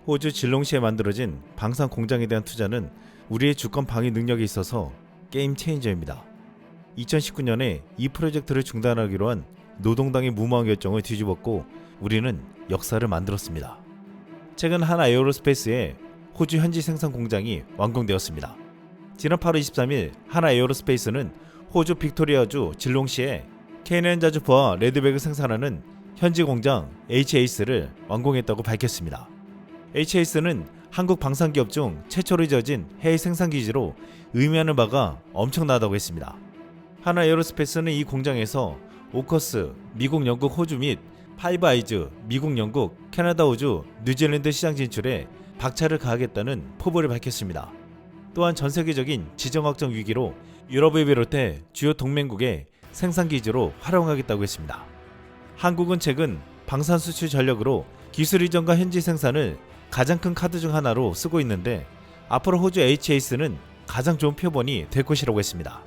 호주 질롱시에 만들어진 방산 공장에 대한 투자는 우리의 주권 방위 능력에 있어서 게임 체인저입니다. 2019년에 이 프로젝트를 중단하기로 한 노동당의 무모한 결정을 뒤집었고 우리는 역사를 만들었습니다. 최근 하나 에어로스페이스의 호주 현지 생산 공장이 완공되었습니다. 지난 8월 23일 하나 에어로스페이스는 호주 빅토리아주 질롱시에 K9 자주포와 레드백을 생산하는 현지 공장 HAS를 완공했다고 밝혔습니다. HAS는 한국 방산기업 중 최초로 지어진 해외 생산기지로 의미하는 바가 엄청나다고 했습니다. 하나 에어로스페이스는 이 공장에서 오커스, 미국, 영국, 호주 및 파이브아이즈, 미국, 영국, 캐나다, 호주, 뉴질랜드 시장 진출에 박차를 가하겠다는 포부를 밝혔습니다. 또한 전세계적인 지정학적 위기로 유럽을 비롯해 주요 동맹국의 생산기지로 활용하겠다고 했습니다. 한국은 최근 방산 수출 전력으로 기술 이전과 현지 생산을 가장 큰 카드 중 하나로 쓰고 있는데 앞으로 호주 HAS는 가장 좋은 표본이 될 것이라고 했습니다.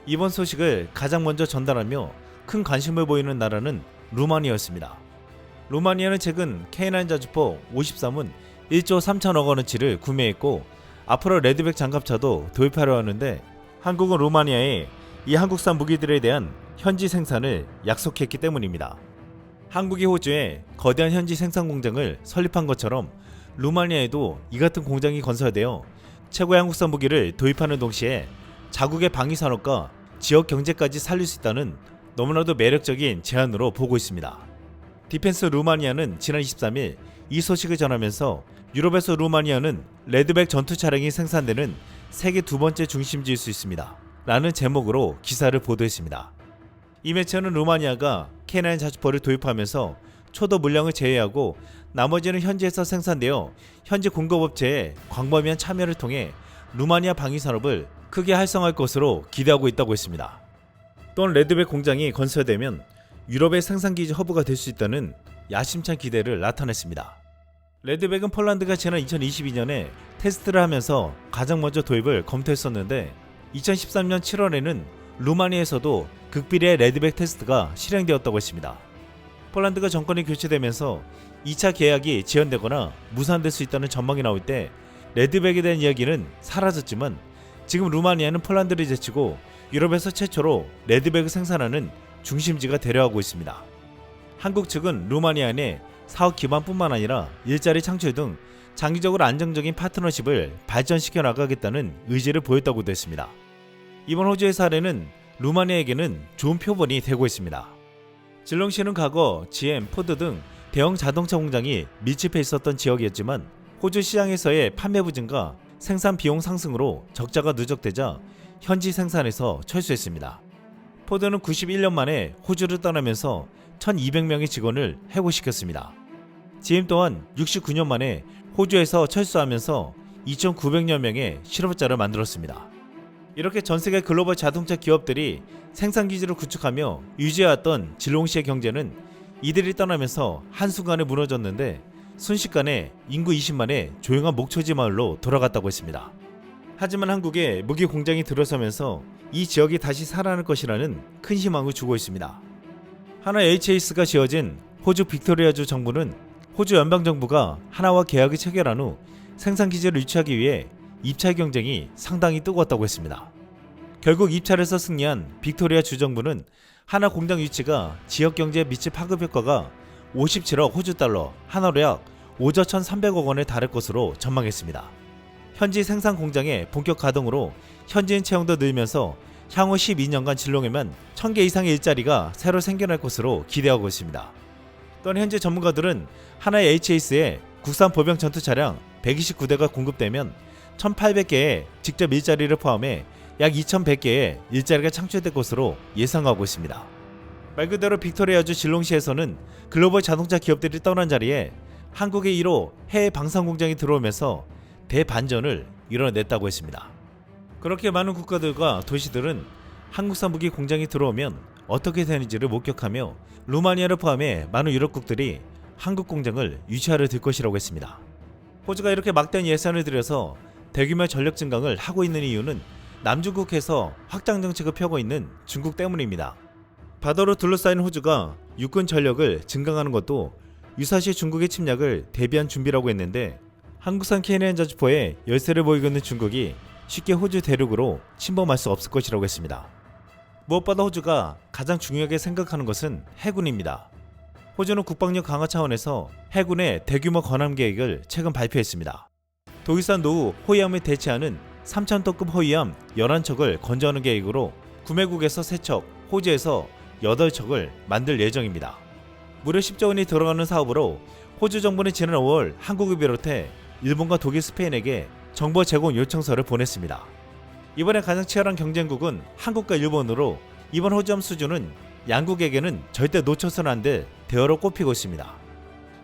이번 소식을 가장 먼저 전달하며 큰 관심을 보이는 나라는 루마니아였습니다. 루마니아는 최근 K9 자주포 53은 1조 3천억 원어치를 구매했고 앞으로 레드백 장갑차도 도입하려 하는데 한국은 루마니아에 이 한국산 무기들에 대한 현지 생산을 약속했기 때문입니다. 한국이 호주에 거대한 현지 생산 공장을 설립한 것처럼 루마니아에도 이 같은 공장이 건설되어 최고의 한국산 무기를 도입하는 동시에 자국의 방위산업과 지역 경제까지 살릴 수 있다는 너무나도 매력적인 제안으로 보고 있습니다. 디펜스 루마니아는 지난 23일 이 소식을 전하면서 유럽에서 루마니아는 레드백 전투 차량이 생산되는 세계 두 번째 중심지일 수 있습니다. 라는 제목으로 기사를 보도했습니다. 이 매체는 루마니아가 K9 자주포를 도입하면서 초도 물량을 제외하고 나머지는 현지에서 생산되어 현지 공급업체의 광범위한 참여를 통해 루마니아 방위산업을 크게 활성화할 것으로 기대하고 있다고 했습니다. 또한 레드백 공장이 건설되면 유럽의 생산기지 허브가 될 수 있다는 야심찬 기대를 나타냈습니다. 레드백은 폴란드가 지난 2022년에 테스트를 하면서 가장 먼저 도입을 검토했었는데 2013년 7월에는 루마니아에서도 극비리의 레드백 테스트가 실행되었다고 했습니다. 폴란드가 정권이 교체되면서 2차 계약이 지연되거나 무산될 수 있다는 전망이 나올 때 레드백에 대한 이야기는 사라졌지만 지금 루마니아는 폴란드를 제치고 유럽에서 최초로 레드백을 생산하는 중심지가 되려하고 있습니다. 한국 측은 루마니아 내 사업 기반뿐만 아니라 일자리 창출 등 장기적으로 안정적인 파트너십을 발전시켜 나가겠다는 의지를 보였다고도 했습니다. 이번 호주의 사례는 루마니아에게는 좋은 표본이 되고 있습니다. 질롱시는 과거 GM, 포드 등 대형 자동차 공장이 밀집해 있었던 지역이었지만 호주 시장에서의 판매 부진과 생산 비용 상승으로 적자가 누적되자 현지 생산에서 철수했습니다. 포드는 91년 만에 호주를 떠나면서 1200명의 직원을 해고시켰습니다. GM 또한 69년 만에 호주에서 철수하면서 2900여 명의 실업자를 만들었습니다. 이렇게 전세계 글로벌 자동차 기업들이 생산기지를 구축하며 유지해왔던 질롱시의 경제는 이들이 떠나면서 한순간에 무너졌는데 순식간에 인구 20만의 조용한 목초지 마을로 돌아갔다고 했습니다. 하지만 한국에 무기 공장이 들어서면서 이 지역이 다시 살아날 것이라는 큰 희망을 주고 있습니다. 하나 HAS가 지어진 호주 빅토리아주 정부는 호주 연방정부가 하나와 계약을 체결한 후 생산기지를 유치하기 위해 입찰 경쟁이 상당히 뜨거웠다고 했습니다. 결국 입찰에서 승리한 빅토리아 주정부는 하나 공장 유치가 지역경제에 미칠 파급 효과가 57억 호주 달러, 하나로 약 5조 1,300억 원에 달할 것으로 전망했습니다. 현지 생산 공장의 본격 가동으로 현지인 채용도 늘면서 향후 12년간 질롱에만 1000개 이상의 일자리가 새로 생겨날 것으로 기대하고 있습니다. 또한 현지 전문가들은 하나의 HAS에 국산 보병 전투 차량 129대가 공급되면 1800개의 직접 일자리를 포함해 약 2100개의 일자리가 창출될 것으로 예상하고 있습니다. 말 그대로 빅토리아주 질롱시에서는 글로벌 자동차 기업들이 떠난 자리에 한국의 1호 해외 방산 공장이 들어오면서 대반전을 이뤄냈다고 했습니다. 그렇게 많은 국가들과 도시들은 한국산 무기 공장이 들어오면 어떻게 되는지를 목격하며 루마니아를 포함해 많은 유럽국들이 한국 공장을 유치하려 들 것이라고 했습니다. 호주가 이렇게 막대한 예산을 들여서 대규모 전력 증강을 하고 있는 이유는 남중국해에서 확장 정책을 펴고 있는 중국 때문입니다. 바다로 둘러싸인 호주가 육군 전력을 증강하는 것도 유사시 중국의 침략을 대비한 준비라고 했는데 한국산 K9 자주포에 열세를 보이고 있는 중국이 쉽게 호주 대륙으로 침범할 수 없을 것이라고 했습니다. 무엇보다 호주가 가장 중요하게 생각하는 것은 해군입니다. 호주는 국방력 강화 차원에서 해군의 대규모 건함 계획을 최근 발표했습니다. 독일산 노후 호위함을 대체하는 3,000톤급 호위함 11척을 건조하는 계획으로 구매국에서 3척, 호주에서 8척을 만들 예정입니다. 무려 10조 원이 들어가는 사업으로 호주 정부는 지난 5월 한국을 비롯해 일본과 독일, 스페인에게 정보 제공 요청서를 보냈습니다. 이번에 가장 치열한 경쟁국은 한국과 일본으로 이번 호주함 수주는 양국에게는 절대 놓쳐서는 안 될 대어로 꼽히고 있습니다.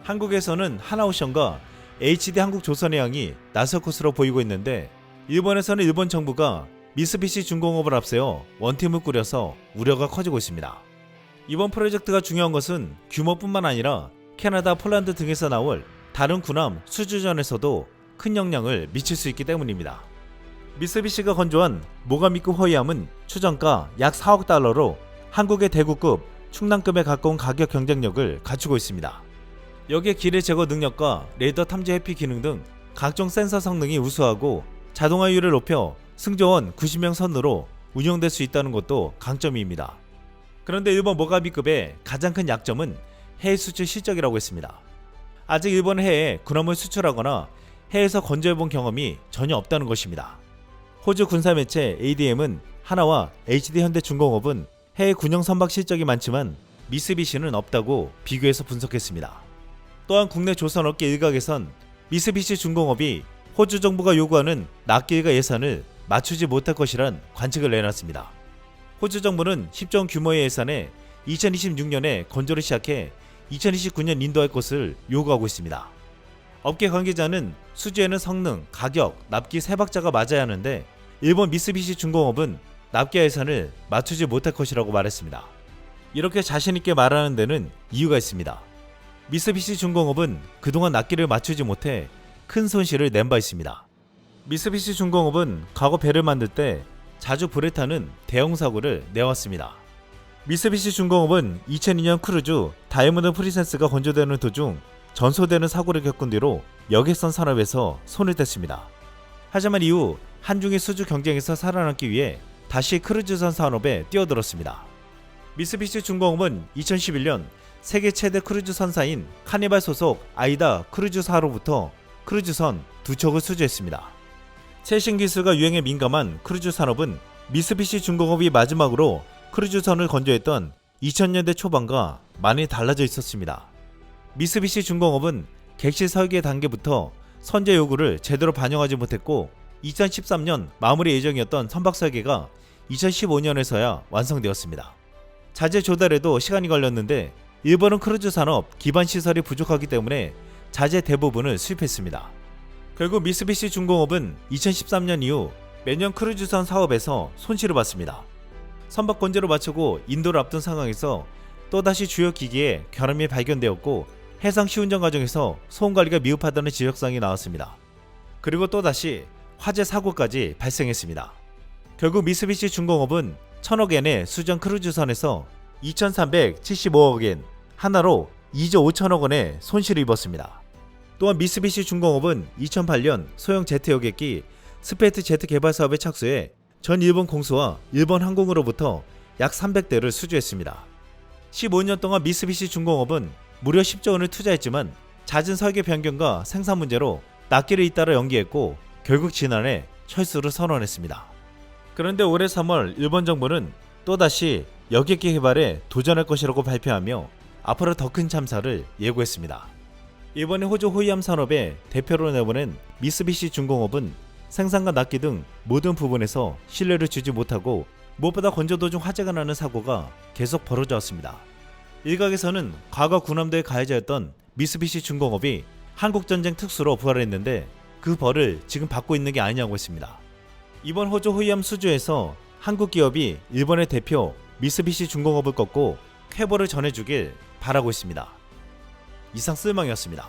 한국에서는 하나오션과 HD 한국조선해양이 나설 것으로 보이고 있는데 일본에서는 일본 정부가 미쓰비시 중공업을 앞세워 원팀을 꾸려서 우려가 커지고 있습니다. 이번 프로젝트가 중요한 것은 규모뿐만 아니라 캐나다, 폴란드 등에서 나올 다른 군함 수주전에서도 큰 영향을 미칠 수 있기 때문입니다. 미쓰비시가 건조한 모가미급 호위함은 추정가 약 4억 달러로 한국의 대구급, 충남급에 가까운 가격 경쟁력을 갖추고 있습니다. 여기에 기뢰 제거 능력과 레이더 탐지 회피 기능 등 각종 센서 성능이 우수하고 자동화율을 높여 승조원 90명 선으로 운영될 수 있다는 것도 강점입니다. 그런데 일본 모가미급의 가장 큰 약점은 해외 수출 실적이라고 했습니다. 아직 일본 해에 군함을 수출하거나 해외에서 건조해본 경험이 전혀 없다는 것입니다. 호주 군사매체 ADM은 하나와 HD 현대중공업은 해외 군용 선박 실적이 많지만 미쓰비시는 없다고 비교해서 분석했습니다. 또한 국내 조선업계 일각에선 미쓰비시 중공업이 호주 정부가 요구하는 납기일가 예산을 맞추지 못할 것이란 관측을 내놨습니다. 호주 정부는 10조 원 규모의 예산에 2026년에 건조를 시작해 2029년 인도할 것을 요구하고 있습니다. 업계 관계자는 수주에는 성능, 가격, 납기 세 박자가 맞아야 하는데 일본 미쓰비시 중공업은 납기 예산을 맞추지 못할 것이라고 말했습니다. 이렇게 자신있게 말하는 데는 이유가 있습니다. 미쓰비시 중공업은 그동안 납기를 맞추지 못해 큰 손실을 낸 바 있습니다. 미쓰비시 중공업은 과거 배를 만들 때 자주 불에 타는 대형 사고를 내왔습니다. 미쓰비시 중공업은 2002년 크루즈 다이아몬드 프린세스가 건조되는 도중 전소되는 사고를 겪은 뒤로 여객선 산업에서 손을 뗐습니다. 하지만 이후 한중의 수주 경쟁에서 살아남기 위해 다시 크루즈선 산업에 뛰어들었습니다. 미쓰비시 중공업은 2011년 세계 최대 크루즈 선사인 카니발 소속 아이다 크루즈사로부터 크루즈선 2척을 수주했습니다. 최신 기술과 유행에 민감한 크루즈 산업은 미쓰비시 중공업이 마지막으로 크루즈선을 건조했던 2000년대 초반과 많이 달라져 있었습니다. 미쓰비시 중공업은 객실 설계 단계부터 선제 요구를 제대로 반영하지 못했고 2013년 마무리 예정이었던 선박 설계가 2015년에서야 완성되었습니다. 자재 조달에도 시간이 걸렸는데 일본은 크루즈 산업 기반 시설이 부족하기 때문에 자재 대부분을 수입했습니다. 결국 미쓰비시 중공업은 2013년 이후 매년 크루즈선 사업에서 손실을 봤습니다. 선박 건조를 마치고 인도를 앞둔 상황에서 또다시 주요 기기에 결함이 발견되었고 해상 시운전 과정에서 소음관리가 미흡하다는 지적사항이 나왔습니다. 그리고 또다시 화재 사고까지 발생했습니다. 결국 미쓰비시 중공업은 1000억엔의 수전 크루즈선에서 2375억엔, 하나로 2조 5천억 원의 손실을 입었습니다. 또한 미쓰비시 중공업은 2008년 소형 제트 여객기 스페이트 제트 개발 사업에 착수해 전 일본 공수와 일본 항공으로부터 약 300대를 수주했습니다. 15년 동안 미쓰비시 중공업은 무려 10조 원을 투자했지만 잦은 설계 변경과 생산 문제로 납기를 잇따라 연기했고 결국 지난해 철수를 선언했습니다. 그런데 올해 3월 일본 정부는 또다시 여객기 개발에 도전할 것이라고 발표하며 앞으로 더 큰 참사를 예고했습니다. 이번에 호주 호위함 산업의 대표로 내보낸 미쓰비시 중공업은 생산과 납기 등 모든 부분에서 신뢰를 주지 못하고 무엇보다 건조 도중 화재가 나는 사고가 계속 벌어져 왔습니다. 일각에서는 과거 군함대의 가해자였던 미쓰비시 중공업이 한국전쟁 특수로 부활했는데 그 벌을 지금 받고 있는 게 아니냐고 했습니다. 이번 호주 호위함 수주에서 한국 기업이 일본의 대표 미쓰비시 중공업을 꺾고 쾌보를 전해주길 바라고 있습니다. 이상 쓸망이었습니다.